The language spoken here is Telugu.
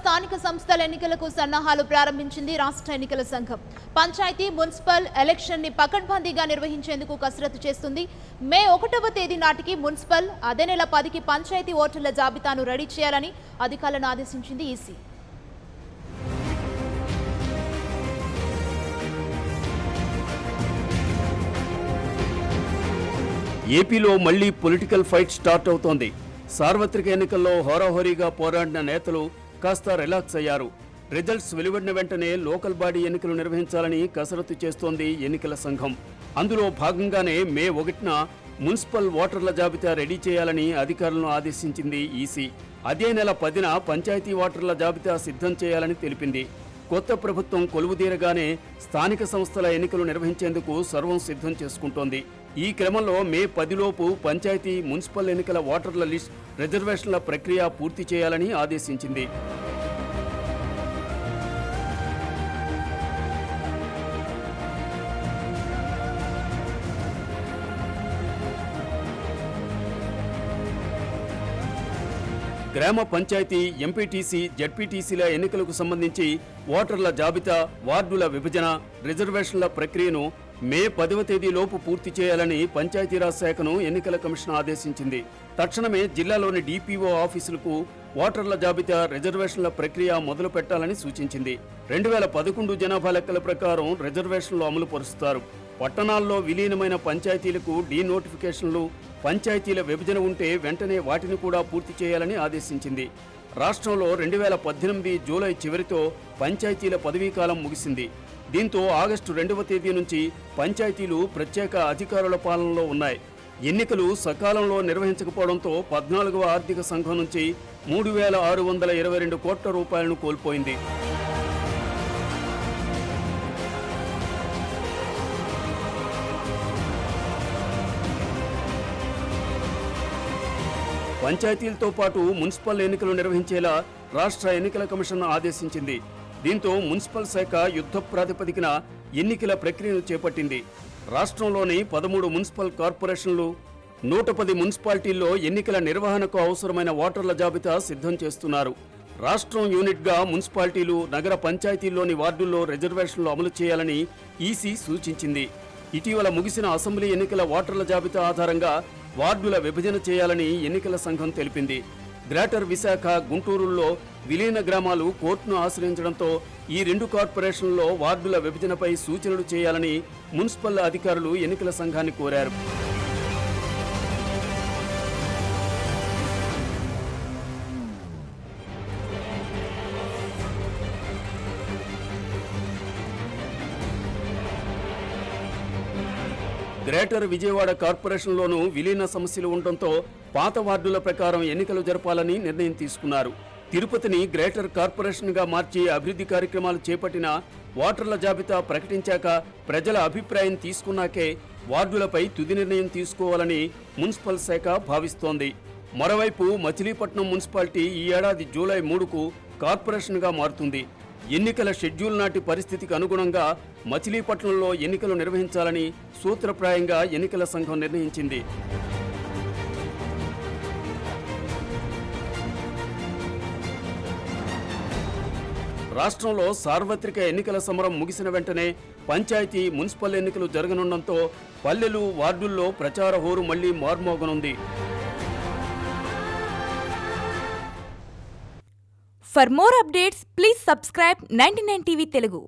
స్థానిక సంస్థల ఎన్నికలకు సన్నాహాలు ప్రారంభించింది రాష్ట్ర ఎన్నికల సంఘం. పంచాయతీ, మున్సిపల్ ఎలక్షన్ ని పకడ్బందీగా నిర్వహించేందుకు కసరత్తు చేస్తుంది. మే 1వ తేదీ నాటికి మున్సిపల్, అదే నెల 10కి పంచాయతీ ఓటర్ల జాబితాను రెడీ చేయాలని అధికారులను ఆదేశించింది ఈసీ. ఏపీలో మళ్లీ పొలిటికల్ ఫైట్ స్టార్ట్ అవుతోంది. సార్వత్రిక ఎన్నికల్లో హోరాహోరీగా పోరాడిన నేతలు కాస్త రిలాక్స్ అయ్యారు. రిజల్ట్స్ వెలువడిన వెంటనే లోకల్ బాడీ ఎన్నికలు నిర్వహించాలని కసరత్తు చేస్తోంది ఎన్నికల సంఘం. అందులో భాగంగానే మే 1న మున్సిపల్ ఓటర్ల జాబితా రెడీ చేయాలని అధికారులను ఆదేశించింది ఈసీ. అదే నెల 10న పంచాయతీ ఓటర్ల జాబితా సిద్ధం చేయాలని తెలిపింది. కొత్త ప్రభుత్వం కొలువుదీరగానే స్థానిక సంస్థల ఎన్నికలు నిర్వహించేందుకు సర్వం సిద్ధం చేసుకుంటోంది. ఈ క్రమంలో మే 10లోపు పంచాయతీ, మున్సిపల్ ఎన్నికల ఓటర్ల లిస్ట్, రిజర్వేషన్ల ప్రక్రియ పూర్తి చేయాలని ఆదేశించింది. గ్రామ పంచాయతీ, ఎంపీటీసీ, జడ్పీటీసీల ఎన్నికలకు సంబంధించి ఓటర్ల జాబితా, వార్డుల విభజన, రిజర్వేషన్ల ప్రక్రియను మే 10వ తేదీలోపు పూర్తి చేయాలని పంచాయతీరాజ్ శాఖను ఎన్నికల కమిషన్ ఆదేశించింది. తక్షణమే జిల్లాలోని డిపిఓ ఆఫీసులకు ఓటర్ల జాబితా, రిజర్వేషన్ల ప్రక్రియ మొదలు పెట్టాలని సూచించింది. 2011 జనాభా లెక్కల ప్రకారం రిజర్వేషన్లు అమలు పరుస్తారు. పట్టణాల్లో విలీనమైన పంచాయతీలకు డీనోటిఫికేషన్లు, పంచాయతీల విభజన ఉంటే వెంటనే వాటిని కూడా పూర్తి చేయాలని ఆదేశించింది. రాష్ట్రంలో 2018 జూలై చివరితో పంచాయతీల పదవీకాలం ముగిసింది. దీంతో ఆగస్టు 2వ తేదీ నుంచి పంచాయతీలు ప్రత్యేక అధికారుల పాలనలో ఉన్నాయి. ఎన్నికలు సకాలంలో నిర్వహించకపోవడంతో 14వ ఆర్థిక సంఘం నుంచి 3,622 కోట్ల రూపాయలను కోల్పోయింది. పంచాయతీలతో పాటు మున్సిపల్ ఎన్నికలు నిర్వహించేలా రాష్ట్ర ఎన్నికల కమిషన్ ఆదేశించింది. దీంతో మున్సిపల్ శాఖ యుద్ధ ప్రాతిపదికన ఎన్నికల ప్రక్రియను చేపట్టింది. రాష్ట్రంలోని 13 మున్సిపల్ కార్పొరేషన్లు, 110 మున్సిపాలిటీల్లో ఎన్నికల నిర్వహణకు అవసరమైన ఓటర్ల జాబితా సిద్ధం చేస్తున్నారు. రాష్ట్రం యూనిట్గా మున్సిపాలిటీలు, నగర పంచాయతీల్లోని వార్డుల్లో రిజర్వేషన్లు అమలు చేయాలని ఈసీ సూచించింది. ఇటీవల ముగిసిన అసెంబ్లీ ఎన్నికల ఓటర్ల జాబితా ఆధారంగా వార్డుల విభజన చేయాలని ఎన్నికల సంఘం తెలిపింది. గ్రేటర్ విశాఖ, గుంటూరుల్లో విలీన గ్రామాలు కోర్టును ఆశ్రయించడంతో ఈ 2 కార్పొరేషన్లలో వార్డుల విభజనపై సూచనలు చేయాలని మున్సిపల్ అధికారులు ఎన్నికల సంఘాన్ని కోరారు. గ్రేటర్ విజయవాడ కార్పొరేషన్లోనూ విలీన సమస్యలు ఉండటంతో పాత వార్డుల ప్రకారం ఎన్నికలు జరపాలని నిర్ణయం తీసుకున్నారు. తిరుపతిని గ్రేటర్ కార్పొరేషన్గా మార్చి అభివృద్ధి కార్యక్రమాలు చేపట్టిన ఓటర్ల జాబితా ప్రకటించాక ప్రజల అభిప్రాయం తీసుకున్నాకే వార్డులపై తుది నిర్ణయం తీసుకోవాలని మున్సిపల్ శాఖ భావిస్తోంది. మరోవైపు మచిలీపట్నం మున్సిపాలిటీ ఈ ఏడాది జూలై 3కు కార్పొరేషన్గా మారుతుంది. ఎన్నికల షెడ్యూల్ నాటి పరిస్థితికి అనుగుణంగా మచిలీపట్నంలో ఎన్నికలు నిర్వహించాలని సూత్రప్రాయంగా ఎన్నికల సంఘం నిర్ణయించింది. రాష్ట్రంలో సార్వత్రిక ఎన్నికల సమరం ముగిసిన వెంటనే పంచాయతీ, మున్సిపల్ ఎన్నికలు జరగనుండటంతో పల్లెలు, వార్డుల్లో ప్రచార హోరు మళ్లీ మార్మోగనుంది. For more updates, please subscribe 99 TV Telugu.